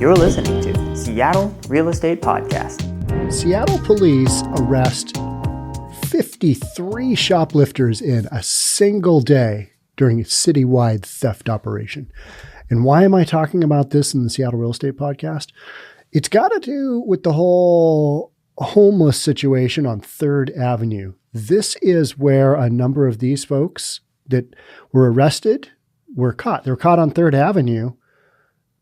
You're listening to Seattle Real Estate Podcast. Seattle police arrest 53 shoplifters in a single day during a citywide theft operation. And why am I talking about this in the Seattle Real Estate Podcast? It's got to do with the whole homeless situation on 3rd Avenue. This is where a number of these folks that were arrested were caught. They were caught on 3rd Avenue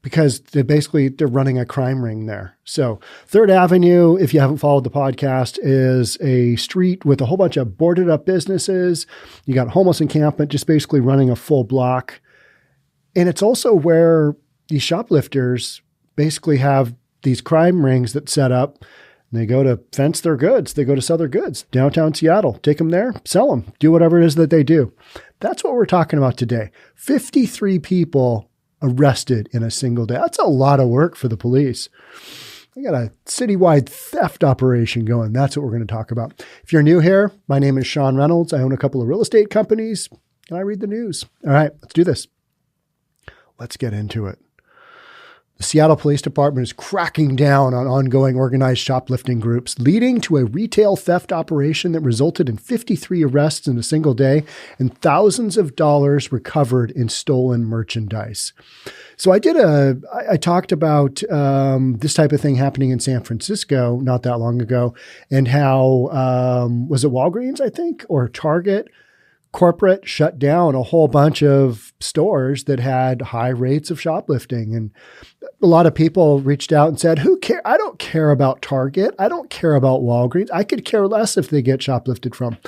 because they're running a crime ring there. So 3rd Avenue, if you haven't followed the podcast, is a street with a whole bunch of boarded up businesses. You got homeless encampment just basically running a full block. And it's also where these shoplifters basically have these crime rings that set up. And they go to fence their goods. They go to sell their goods. Downtown Seattle. Take them there, sell them, do whatever it is that they do. That's what we're talking about today. 53 people arrested in a single day. That's a lot of work for the police. We got a citywide theft operation going. That's what we're going to talk about. If you're new here, my name is Sean Reynolds. I own a couple of real estate companies and I read the news. All right, let's do this. Let's get into it. The Seattle Police Department is cracking down on ongoing organized shoplifting groups, leading to a retail theft operation that resulted in 53 arrests in a single day and thousands of dollars recovered in stolen merchandise. So I talked about this type of thing happening in San Francisco not that long ago, and how, was it Walgreens, I think, or Target? Corporate shut down a whole bunch of stores that had high rates of shoplifting. And a lot of people reached out and said, who care? I don't care about Target. I don't care about Walgreens. I could care less if they get shoplifted from.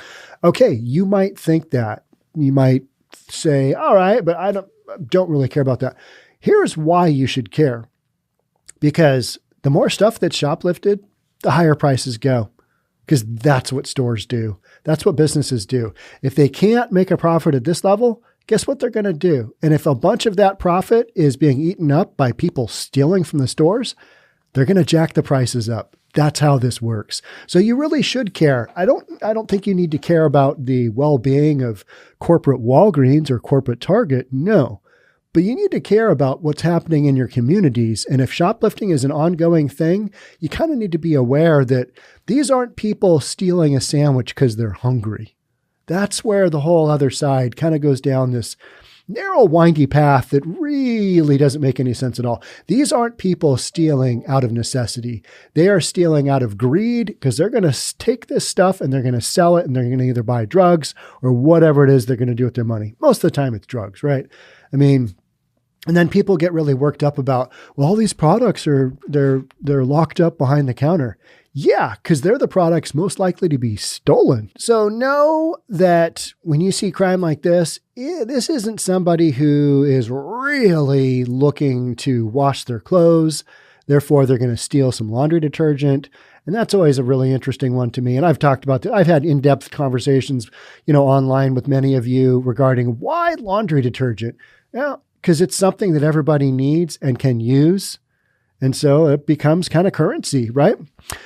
Okay, you might think that. You might say, all right, but I don't really care about that. Here's why you should care. Because the more stuff that's shoplifted, the higher prices go. Because that's what stores do. That's what businesses do. If they can't make a profit at this level, guess what they're going to do? And if a bunch of that profit is being eaten up by people stealing from the stores, they're going to jack the prices up. That's how this works. So you really should care. I don't think you need to care about the well-being of corporate Walgreens or corporate Target. No. But you need to care about what's happening in your communities. And if shoplifting is an ongoing thing, you kind of need to be aware that these aren't people stealing a sandwich because they're hungry. That's where the whole other side kind of goes down this narrow, windy path that really doesn't make any sense at all. These aren't people stealing out of necessity. They are stealing out of greed because they're going to take this stuff and they're going to sell it and they're going to either buy drugs or whatever it is they're going to do with their money. Most of the time it's drugs, right? I mean, and then people get really worked up about, well, all these products they're locked up behind the counter. Yeah, because they're the products most likely to be stolen. So know that when you see crime like this, this isn't somebody who is really looking to wash their clothes. Therefore, they're going to steal some laundry detergent. And that's always a really interesting one to me. And I've talked about that. I've had in-depth conversations, online with many of you regarding why laundry detergent. Yeah, because it's something that everybody needs and can use. And so it becomes kind of currency, right?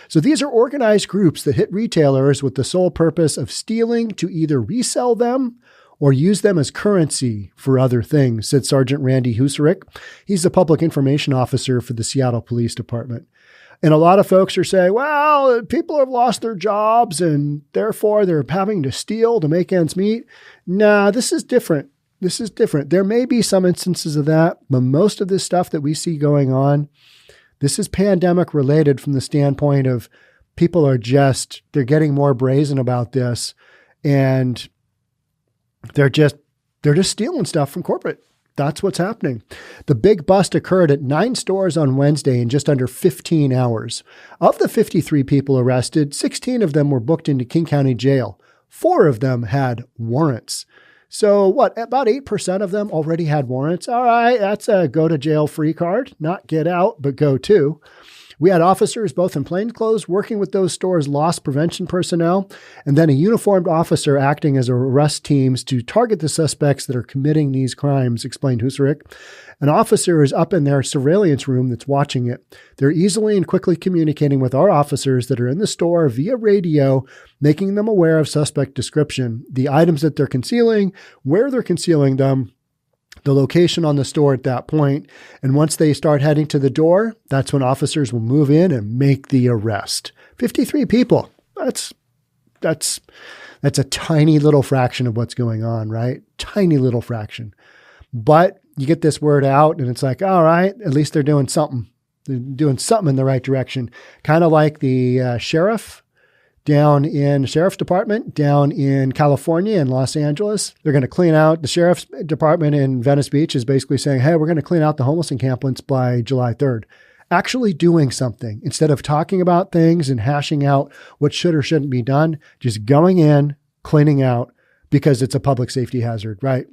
So these are organized groups that hit retailers with the sole purpose of stealing to either resell them or use them as currency for other things, said Sergeant Randy Huserik. He's the public information officer for the Seattle Police Department. And a lot of folks are saying, well, people have lost their jobs and therefore they're having to steal to make ends meet. Nah, this is different. This is different. There may be some instances of that, but most of this stuff that we see going on, this is pandemic related from the standpoint of people are they're getting more brazen about this and they're just stealing stuff from corporate. That's what's happening. The big bust occurred at 9 stores on Wednesday in just under 15 hours. Of the 53 people arrested, 16 of them were booked into King County Jail. 4 of them had warrants. So about 8% of them already had warrants. All right, that's a go to jail free card, not get out, but go to. We had officers both in plainclothes working with those stores' loss prevention personnel, and then a uniformed officer acting as arrest teams to target the suspects that are committing these crimes, explained Huserik. An officer is up in their surveillance room that's watching it. They're easily and quickly communicating with our officers that are in the store via radio, making them aware of suspect description, the items that they're concealing, where they're concealing them, the location on the store at that point. And once they start heading to the door, that's when officers will move in and make the arrest. 53 people. That's a tiny little fraction of what's going on, right? Tiny little fraction. But you get this word out and it's like, all right, at least they're doing something. They're doing something in the right direction. Kind of like the sheriff's department down in California and Los Angeles. They're going to clean out, the sheriff's department in Venice Beach is basically saying, hey, we're going to clean out the homeless encampments by July 3rd. Actually doing something instead of talking about things and hashing out what should or shouldn't be done, just going in, cleaning out because it's a public safety hazard, right?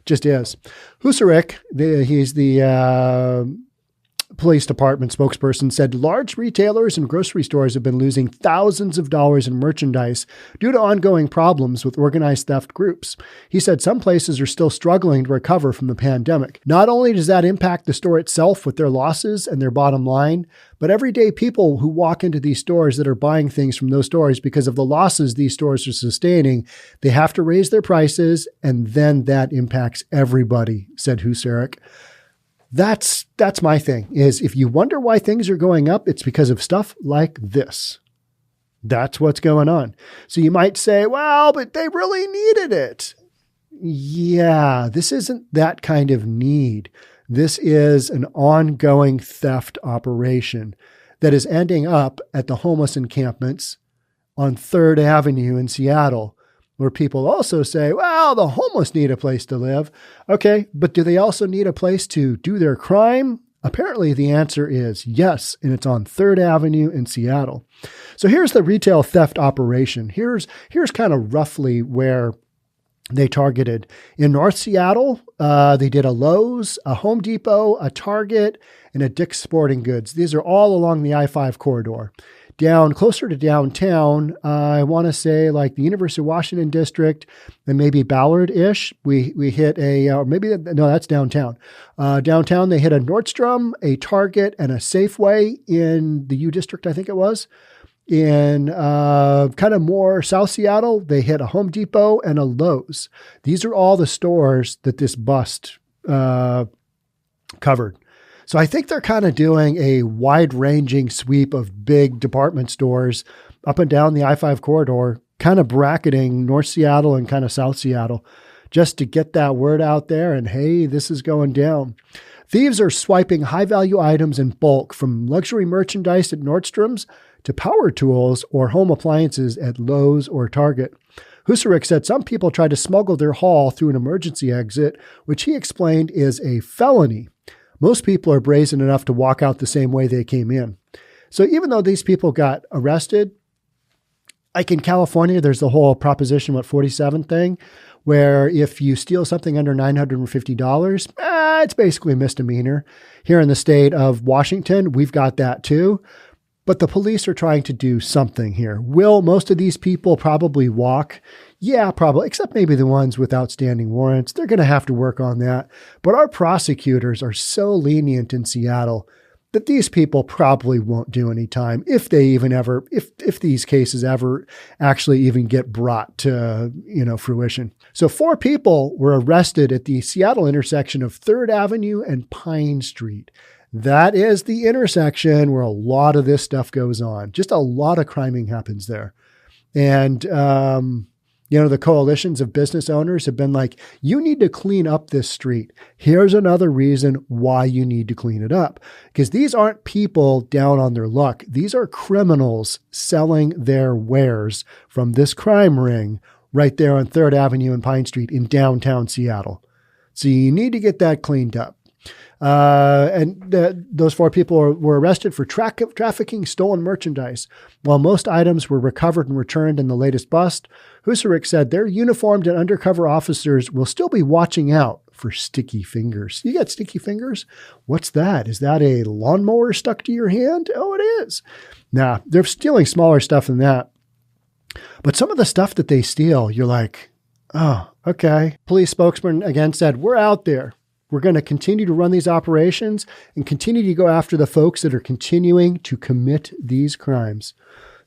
Just is. Huserik, he's the police department spokesperson, said large retailers and grocery stores have been losing thousands of dollars in merchandise due to ongoing problems with organized theft groups. He said some places are still struggling to recover from the pandemic. Not only does that impact the store itself with their losses and their bottom line, but everyday people who walk into these stores that are buying things from those stores because of the losses these stores are sustaining, they have to raise their prices, and then that impacts everybody, said Huserik. That's my thing, is if you wonder why things are going up, it's because of stuff like this. That's what's going on. So you might say, well, but they really needed it. Yeah, this isn't that kind of need. This is an ongoing theft operation that is ending up at the homeless encampments on 3rd Avenue in Seattle, where people also say, well, the homeless need a place to live. Okay, but do they also need a place to do their crime? Apparently the answer is yes, and it's on 3rd Avenue in Seattle. So here's the retail theft operation. Here's kind of roughly where they targeted. In North Seattle, they did a Lowe's, a Home Depot, a Target, and a Dick's Sporting Goods. These are all along the I-5 corridor. Down closer to downtown, I want to say like the University of Washington district and maybe Ballard-ish. We hit that's downtown. Downtown, they hit a Nordstrom, a Target, and a Safeway in the U district, I think it was. In kind of more South Seattle, they hit a Home Depot and a Lowe's. These are all the stores that this bust covered. So I think they're kind of doing a wide-ranging sweep of big department stores up and down the I-5 corridor, kind of bracketing North Seattle and kind of South Seattle, just to get that word out there and, hey, this is going down. Thieves are swiping high-value items in bulk from luxury merchandise at Nordstrom's to power tools or home appliances at Lowe's or Target. Huserik said some people tried to smuggle their haul through an emergency exit, which he explained is a felony. Most people are brazen enough to walk out the same way they came in. So even though these people got arrested, like in California, there's the whole Proposition 47 thing, where if you steal something under $950, it's basically a misdemeanor. Here in the state of Washington, we've got that too. But the police are trying to do something here. Will most of these people probably walk? Yeah, probably, except maybe the ones with outstanding warrants. They're going to have to work on that. But our prosecutors are so lenient in Seattle that these people probably won't do any time if they even ever, if these cases ever actually even get brought to, fruition. So 4 people were arrested at the Seattle intersection of 3rd Avenue and Pine Street. That is the intersection where a lot of this stuff goes on. Just a lot of criming happens there. And, the coalitions of business owners have been like, you need to clean up this street. Here's another reason why you need to clean it up. Because these aren't people down on their luck. These are criminals selling their wares from this crime ring right there on 3rd Avenue and Pine Street in downtown Seattle. So you need to get that cleaned up. Those 4 people were arrested for trafficking stolen merchandise. While most items were recovered and returned in the latest bust, Huserik said their uniformed and undercover officers will still be watching out for sticky fingers. You got sticky fingers? What's that? Is that a lawnmower stuck to your hand? Oh, it is. Nah, they're stealing smaller stuff than that. But some of the stuff that they steal, you're like, oh, okay. Police spokesman again said, we're out there. We're going to continue to run these operations and continue to go after the folks that are continuing to commit these crimes,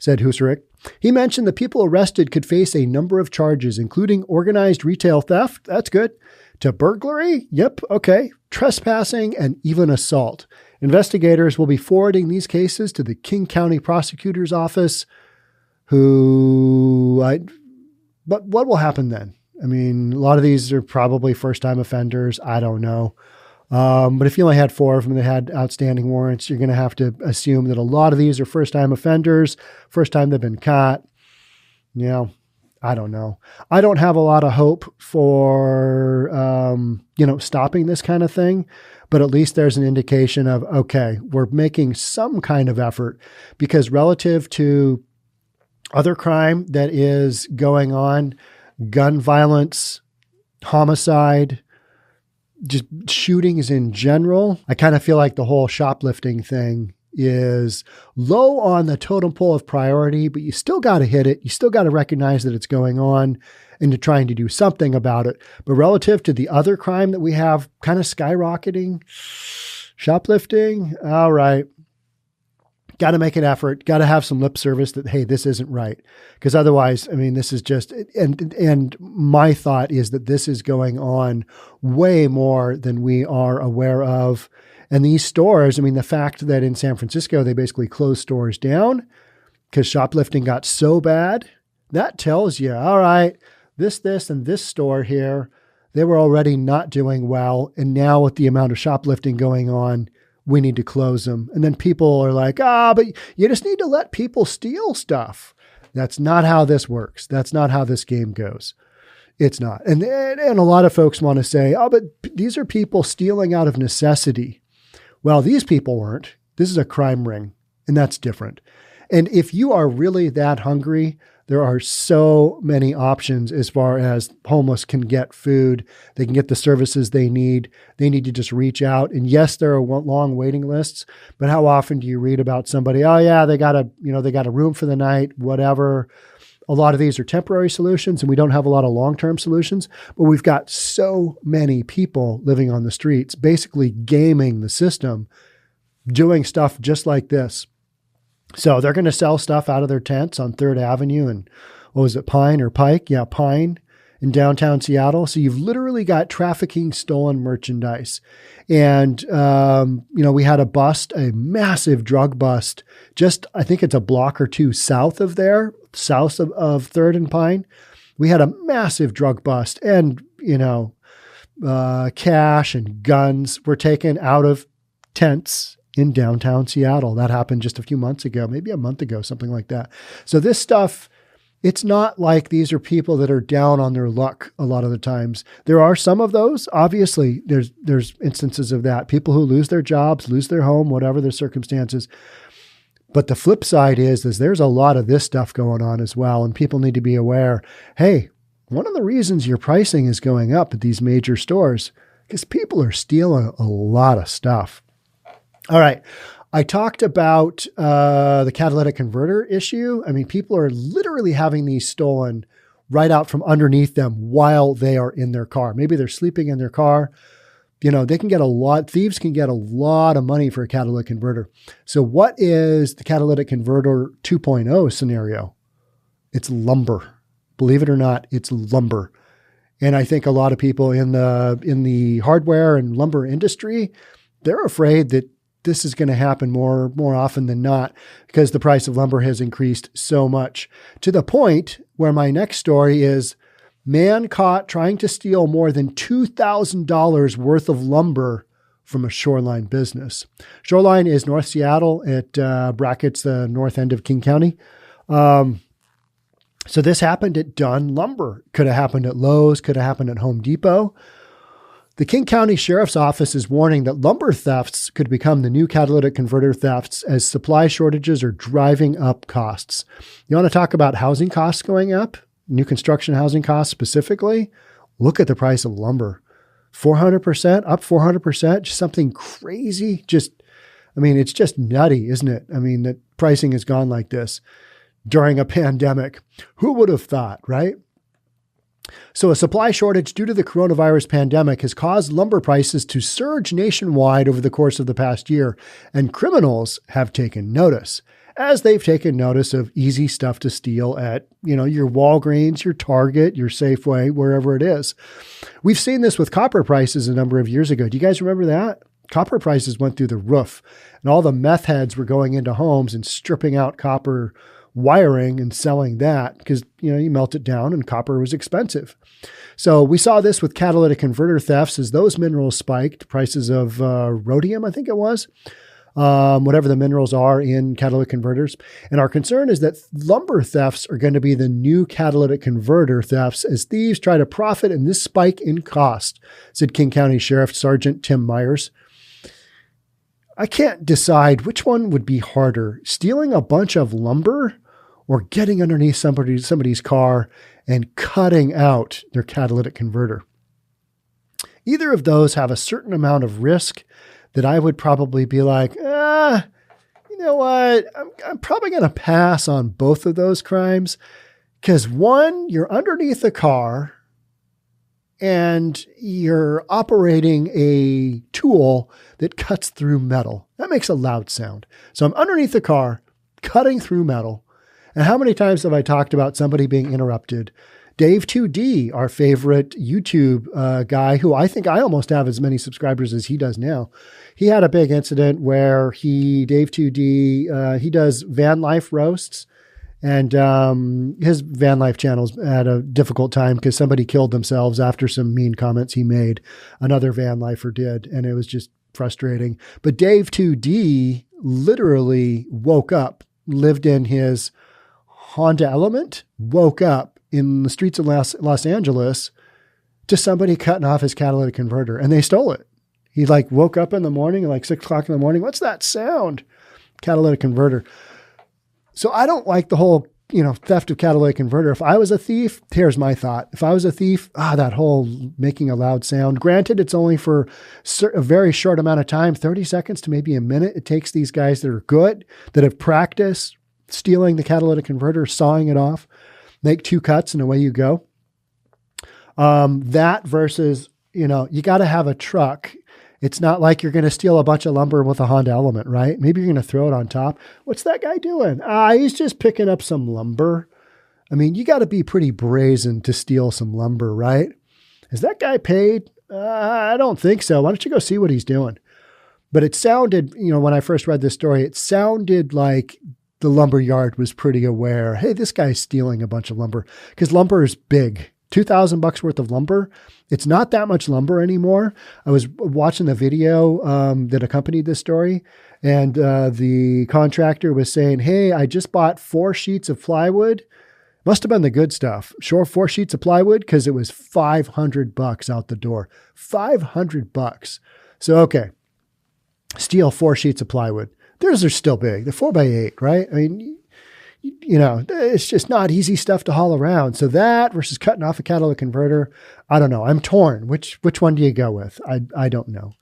said Huserik. He mentioned the people arrested could face a number of charges, including organized retail theft, that's good, to burglary. Yep. Okay. Trespassing and even assault. Investigators will be forwarding these cases to the King County Prosecutor's Office, but what will happen then? I mean, a lot of these are probably first-time offenders. I don't know. But if you only had 4 of them that had outstanding warrants, you're going to have to assume that a lot of these are first-time offenders, first time they've been caught. I don't know. I don't have a lot of hope for, stopping this kind of thing, but at least there's an indication of, okay, we're making some kind of effort, because relative to other crime that is going on, gun violence, homicide, just shootings in general, I kind of feel like the whole shoplifting thing is low on the totem pole of priority, but you still got to hit it. You still got to recognize that it's going on and to trying to do something about it. But relative to the other crime that we have kind of skyrocketing, shoplifting, all right, got to make an effort, got to have some lip service that, hey, this isn't right. Because otherwise, I mean, this is just, and my thought is that this is going on way more than we are aware of. And these stores, I mean, the fact that in San Francisco, they basically closed stores down because shoplifting got so bad, that tells you, all right, this, and this store here, they were already not doing well. And now with the amount of shoplifting going on, we need to close them. And then people are like, but you just need to let people steal stuff. That's not how this works. That's not how this game goes. It's not. And a lot of folks want to say, but these are people stealing out of necessity. Well, these people weren't. This is a crime ring, and that's different. And if you are really that hungry, there are so many options as far as homeless can get food. They can get the services they need. They need to just reach out. And yes, there are long waiting lists, but how often do you read about somebody, oh yeah, they got a room for the night, whatever. A lot of these are temporary solutions, and we don't have a lot of long-term solutions, but we've got so many people living on the streets, basically gaming the system, doing stuff just like this. So they're going to sell stuff out of their tents on 3rd Avenue and, what was it, Pine or Pike? Yeah, Pine in downtown Seattle. So you've literally got trafficking stolen merchandise. And, we had a massive drug bust, just, I think it's a block or 2 south of 3rd and Pine. We had a massive drug bust, and, cash and guns were taken out of tents in downtown Seattle. That happened just a few months ago, maybe a month ago, something like that. So this stuff, it's not like these are people that are down on their luck a lot of the times. There are some of those. Obviously, there's instances of that. People who lose their jobs, lose their home, whatever their circumstances. But the flip side is there's a lot of this stuff going on as well. And people need to be aware, hey, one of the reasons your pricing is going up at these major stores, because people are stealing a lot of stuff. All right. I talked about the catalytic converter issue. I mean, people are literally having these stolen right out from underneath them while they are in their car. Maybe they're sleeping in their car. Thieves can get a lot of money for a catalytic converter. So what is the catalytic converter 2.0 scenario? It's lumber. Believe it or not, it's lumber. And I think a lot of people in the hardware and lumber industry, they're afraid that this is going to happen more often than not, because the price of lumber has increased so much, to the point where my next story is man caught trying to steal more than $2,000 worth of lumber from a Shoreline business. Shoreline is North Seattle. It brackets the north end of King County. So this happened at Dunn Lumber. Could have happened at Lowe's, could have happened at Home Depot. The King County Sheriff's Office is warning that lumber thefts could become the new catalytic converter thefts as supply shortages are driving up costs. You want to talk about housing costs going up? New construction housing costs specifically? Look at the price of lumber. 400%, up 400%, just something crazy. It's just nutty, isn't it? I mean, that pricing has gone like this during a pandemic. Who would have thought, right? So a supply shortage due to the coronavirus pandemic has caused lumber prices to surge nationwide over the course of the past year, and criminals have taken notice. as they've taken notice of easy stuff to steal at, your Walgreens, your Target, your Safeway, wherever it is. We've seen this with copper prices a number of years ago. Do you guys remember that? Copper prices went through the roof, and all the meth heads were going into homes and stripping out copper wiring and selling that because, you melt it down and copper was expensive. So we saw this with catalytic converter thefts as those minerals spiked, prices of rhodium, I think it was, whatever the minerals are in catalytic converters. And our concern is that lumber thefts are going to be the new catalytic converter thefts as thieves try to profit in this spike in cost, said King County Sheriff Sergeant Tim Myers. I can't decide which one would be harder, stealing a bunch of lumber or getting underneath somebody's car and cutting out their catalytic converter. Either of those have a certain amount of risk that I would probably be like, you know what? I'm probably going to pass on both of those crimes because one, you're underneath the car and you're operating a tool that cuts through metal. That makes a loud sound. So I'm underneath the car, cutting through metal. And how many times have I talked about somebody being interrupted? Dave2D, our favorite YouTube guy, who I think I almost have as many subscribers as he does now. He had a big incident where Dave2D, he does van life roasts. And his van life channel's had a difficult time because somebody killed themselves after some mean comments he made. Another van lifer did, and it was just frustrating. But Dave2D literally woke up, lived in his Honda Element, woke up in the streets of Los Angeles to somebody cutting off his catalytic converter, and they stole it. He woke up in the morning at 6 o'clock in the morning. What's that sound? Catalytic converter. So I don't like the whole, theft of catalytic converter. If I was a thief, here's my thought. If I was a thief, that whole making a loud sound, granted, it's only for a very short amount of time, 30 seconds to maybe a minute. It takes these guys that are good, that have practiced stealing the catalytic converter, sawing it off, make 2 cuts and away you go. That versus, you got to have a truck. It's not like you're going to steal a bunch of lumber with a Honda Element, right? Maybe you're going to throw it on top. What's that guy doing? He's just picking up some lumber. I mean, you got to be pretty brazen to steal some lumber, right? Is that guy paid? I don't think so. Why don't you go see what he's doing? But it sounded, when I first read this story, it sounded like the lumber yard was pretty aware. Hey, this guy's stealing a bunch of lumber because lumber is big. $2,000 worth of lumber. It's not that much lumber anymore. I was watching the video that accompanied this story, and the contractor was saying, hey, I just bought 4 sheets of plywood. Must have been the good stuff. Sure, 4 sheets of plywood because it was $500 out the door. $500. So, okay, steal 4 sheets of plywood. Theirs are still big. They're 4x8, right? I mean, it's just not easy stuff to haul around. So that versus cutting off a catalytic converter, I don't know. I'm torn. Which one do you go with? I don't know.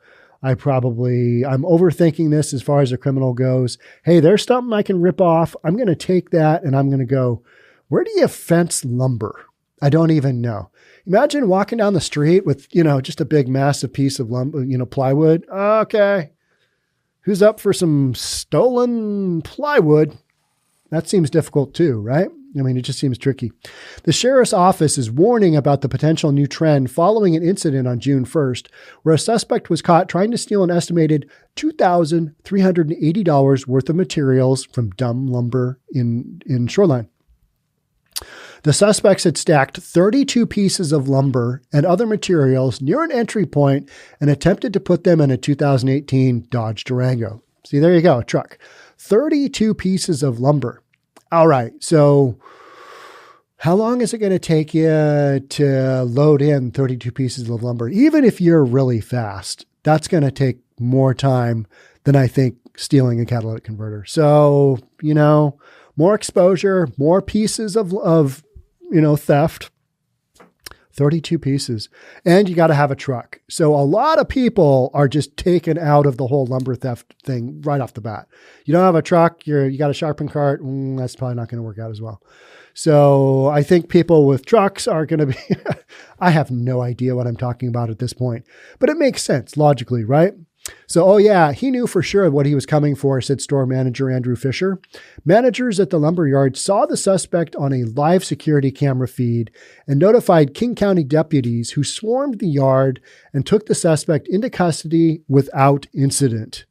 I'm overthinking this as far as a criminal goes. Hey, there's something I can rip off. I'm going to take that and I'm going to go, where do you fence lumber? I don't even know. Imagine walking down the street with, just a big massive piece of lumber, plywood. Okay. Who's up for some stolen plywood? That seems difficult too, right? I mean, it just seems tricky. The sheriff's office is warning about the potential new trend following an incident on June 1st, where a suspect was caught trying to steal an estimated $2,380 worth of materials from Dumb Lumber in Shoreline. The suspects had stacked 32 pieces of lumber and other materials near an entry point and attempted to put them in a 2018 Dodge Durango. See, there you go, a truck. 32 pieces of lumber. All right. So how long is it going to take you to load in 32 pieces of lumber? Even if you're really fast, that's going to take more time than I think stealing a catalytic converter. So, more exposure, more pieces of theft. 32 pieces. And you got to have a truck. So a lot of people are just taken out of the whole lumber theft thing right off the bat. You don't have a truck, you got a sharpen cart, that's probably not going to work out as well. So I think people with trucks are going to be, I have no idea what I'm talking about at this point, but it makes sense logically, right? So, oh yeah, he knew for sure what he was coming for, said store manager Andrew Fisher. Managers at the lumberyard saw the suspect on a live security camera feed and notified King County deputies who swarmed the yard and took the suspect into custody without incident.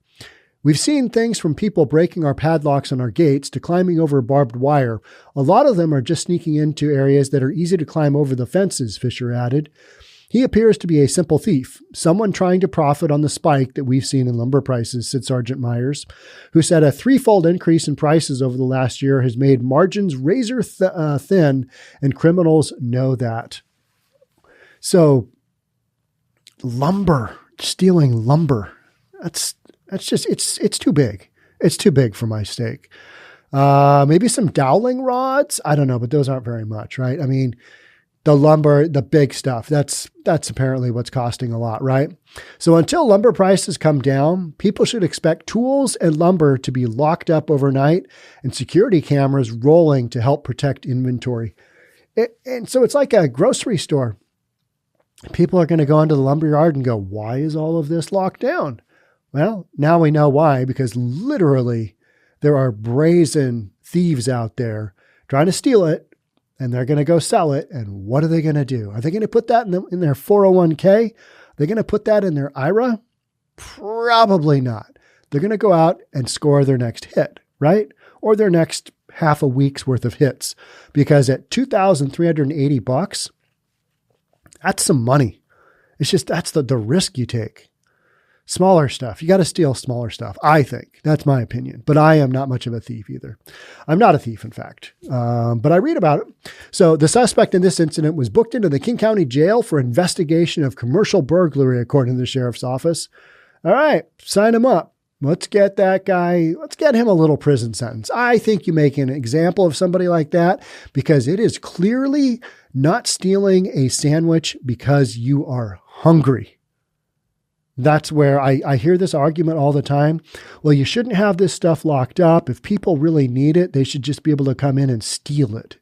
We've seen things from people breaking our padlocks on our gates to climbing over barbed wire. A lot of them are just sneaking into areas that are easy to climb over the fences, Fisher added. He appears to be a simple thief, someone trying to profit on the spike that we've seen in lumber prices, said Sergeant Myers, who said a threefold increase in prices over the last year has made margins razor thin, and criminals know that. So, lumber, stealing lumber, that's just, it's too big. It's too big for my steak. Maybe some dowling rods. I don't know, but those aren't very much, right? I mean, the lumber, the big stuff, that's apparently what's costing a lot, right? So until lumber prices come down, people should expect tools and lumber to be locked up overnight and security cameras rolling to help protect inventory. And so it's like a grocery store. People are going to go into the lumberyard and go, why is all of this locked down? Well, now we know why, because literally there are brazen thieves out there trying to steal it, and they're going to go sell it. And what are they going to do? Are they going to put that in their 401k? They're going to put that in their IRA? Probably not. They're going to go out and score their next hit, right? Or their next half a week's worth of hits, because at $2,380, that's some money. It's just, that's the risk you take. Smaller stuff. You got to steal smaller stuff, I think. That's my opinion. But I am not much of a thief either. I'm not a thief, in fact. But I read about it. So the suspect in this incident was booked into the King County Jail for investigation of commercial burglary, according to the sheriff's office. All right, sign him up. Let's get that guy, let's get him a little prison sentence. I think you make an example of somebody like that, because it is clearly not stealing a sandwich because you are hungry. That's where I hear this argument all the time. Well, you shouldn't have this stuff locked up. If people really need it, they should just be able to come in and steal it.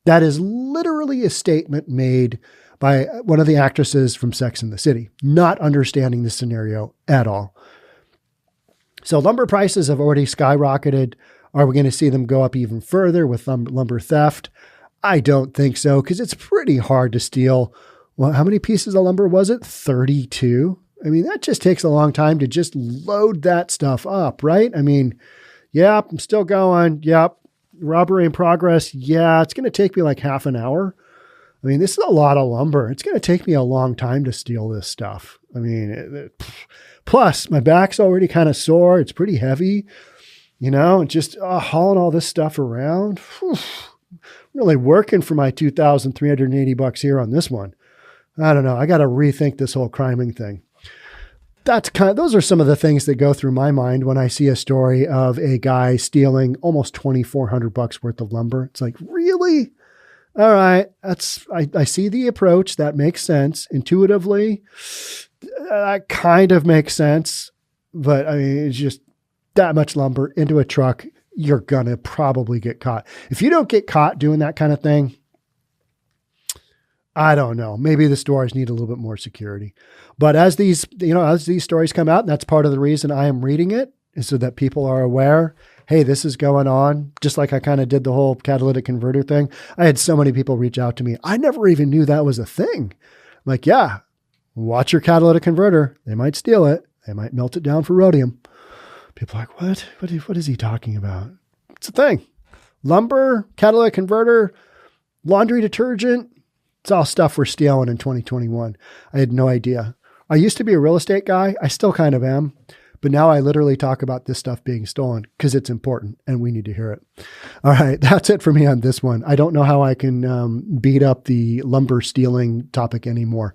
That is literally a statement made by one of the actresses from Sex and the City, not understanding the scenario at all. So lumber prices have already skyrocketed. Are we going to see them go up even further with lumber theft? I don't think so, because it's pretty hard to steal. Well, how many pieces of lumber was it? 32. I mean, that just takes a long time to just load that stuff up, right? I mean, yep, I'm still going. Yep. Robbery in progress. Yeah, it's going to take me like half an hour. I mean, this is a lot of lumber. It's going to take me a long time to steal this stuff. I mean, plus my back's already kind of sore. It's pretty heavy, you know, and just hauling all this stuff around. Really working for my $2,380 here on this one. I don't know. I got to rethink this whole criming thing. Those are some of the things that go through my mind when I see a story of a guy stealing almost $2,400 worth of lumber. It's like, really? All right. I see the approach. That makes sense. Intuitively, that kind of makes sense. But I mean, it's just that much lumber into a truck. You're going to probably get caught. If you don't get caught doing that kind of thing, I don't know. Maybe the stores need a little bit more security. But as these stories come out, and that's part of the reason I am reading it, is so that people are aware, hey, this is going on. Just like I kind of did the whole catalytic converter thing. I had so many people reach out to me. I never even knew that was a thing. I'm like, yeah, watch your catalytic converter. They might steal it. They might melt it down for rhodium. People are like, what? What is he talking about? It's a thing. Lumber, catalytic converter, laundry detergent. It's all stuff we're stealing in 2021. I had no idea. I used to be a real estate guy. I still kind of am. But now I literally talk about this stuff being stolen because it's important and we need to hear it. All right. That's it for me on this one. I don't know how I can beat up the lumber stealing topic anymore.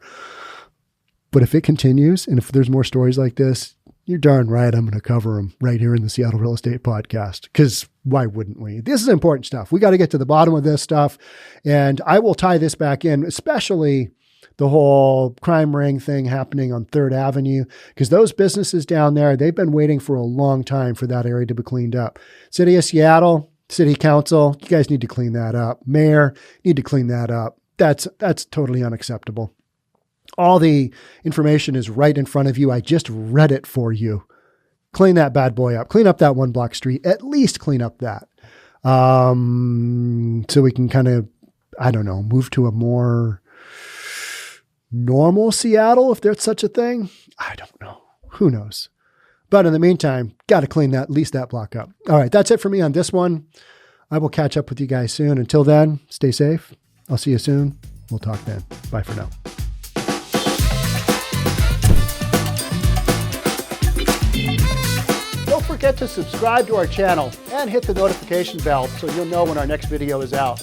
But if it continues and if there's more stories like this, you're darn right I'm going to cover them right here in the Seattle Real Estate Podcast, because why wouldn't we? This is important stuff. We got to get to the bottom of this stuff. And I will tie this back in, especially the whole crime ring thing happening on 3rd Avenue, because those businesses down there, they've been waiting for a long time for that area to be cleaned up. City of Seattle, City Council, you guys need to clean that up. Mayor, need to clean that up. That's totally unacceptable. All the information is right in front of you. I just read it for you. Clean that bad boy up. Clean up that 1 block street. At least clean up that. So we can kind of, I don't know, move to a more normal Seattle, if there's such a thing. I don't know. Who knows? But in the meantime, got to clean that, at least that block up. All right. That's it for me on this one. I will catch up with you guys soon. Until then, stay safe. I'll see you soon. We'll talk then. Bye for now. Don't forget to subscribe to our channel and hit the notification bell so you'll know when our next video is out.